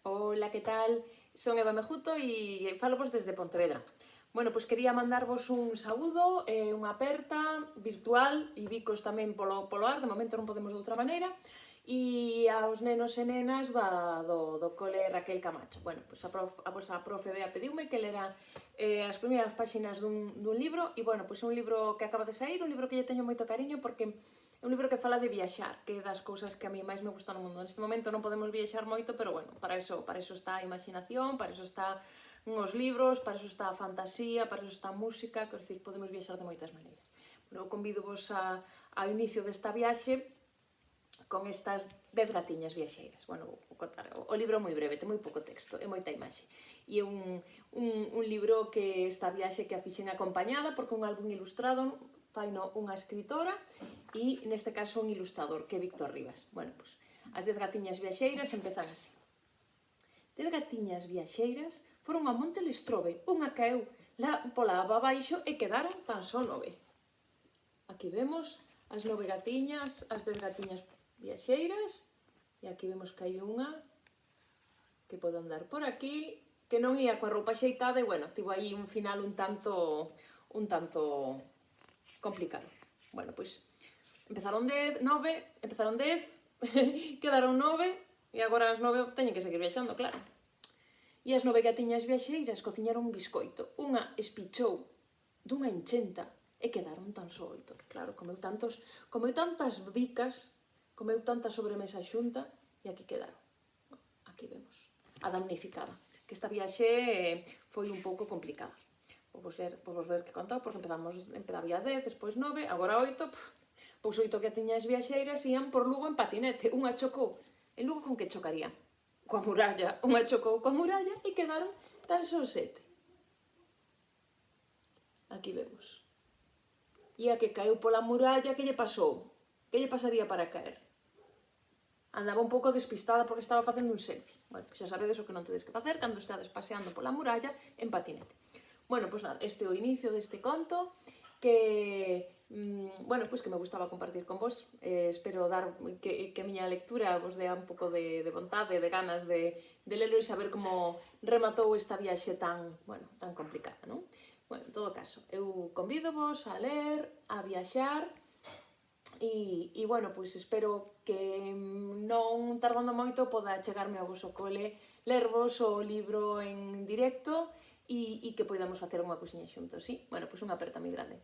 Ola, que tal? Son Eva Mejuto e falvos desde Pontevedra. Bueno, pois quería mandarvos un saúdo, unha aperta virtual e bicos tamén polo ar, de momento non podemos de outra maneira, e aos nenos e nenas do cole Raquel Camacho. Bueno, pois a vosa profe Bea pediume que lera as primeiras páxinas dun libro, e bueno, pois é un libro que acaba de sair, un libro que lle teño moito cariño porque é un libro que fala de viaxar, que é das cousas que a mí máis me gustan no mundo. Neste momento non podemos viaxar moito, pero bueno, para eso está a imaginación, para eso está os libros, para eso está a fantasía, para eso está a música, quero dicir, podemos viaxar de moitas maneiras. Bueno, eu convido-vos ao inicio desta viaxe con estas 10 gatiñas viaxeiras. Bueno, vou contar. O libro é moi breve, ten moi pouco texto, é moita imaxe. E é un libro que esta viaxe que a fixen acompañada, porque un álbum ilustrado faino unha escritora e neste caso un ilustrador, que é Víctor Rivas. Bueno, pois, as 10 gatiñas viaxeiras empezan así. 10 gatiñas viaxeiras foron a Monte Lestrobe, unha caeu pola aba abaixo e quedaron tan só 9. Aquí vemos as 9 gatiñas, as 10 gatiñas viaxeiras, e aquí vemos que hai unha que pode andar por aquí, que non ia coa roupa xeitada e, bueno, tivo aí un final un tanto complicado. Bueno, pois, empezaron 10, quedaron 9, e agora as 9 teñen que seguir viaxando, claro. E as 9 gatiñas viaxeiras cociñaron un biscoito. Unha espichou dunha enchenta e quedaron tan só 8, que claro, comeu tantas bicas, comeu tanta sobremesa xunta, e aquí quedaron. Aquí vemos a damnificada, que esta viaxe foi un pouco complicada. Vos ver que contou, porque empezaba 10, despois 9, agora 8, pois 8 gatiñas viaxeiras ian por Lugo en patinete. Unha chocou. En Lugo con que chocaría? Coa muralla. Unha chocou coa muralla e quedaron tan só 7. Aquí vemos. E a que caeu pola muralla, que lle pasou? Que lle pasaría para caer? Andaba un pouco despistada porque estaba facendo un selfie. Bueno, pois xa sabedes o que non tedes que facer cando estades paseando pola muralla en patinete. Bueno, pois nada, este é o inicio deste conto que, bueno, pois que me gustaba compartir con vos. Espero dar que a miña lectura vos dea un pouco de vontade, de ganas de lelo e saber como rematou esta viaxe tan complicada, non? Bueno, en todo caso, eu convido-vos a ler, a viaxar, e bueno, pois espero que non tardando moito poda chegarme ao voso cole, lervos o libro en directo e que poidamos facer unha cousiña xuntos, sí? Bueno, pois unha aperta moi grande.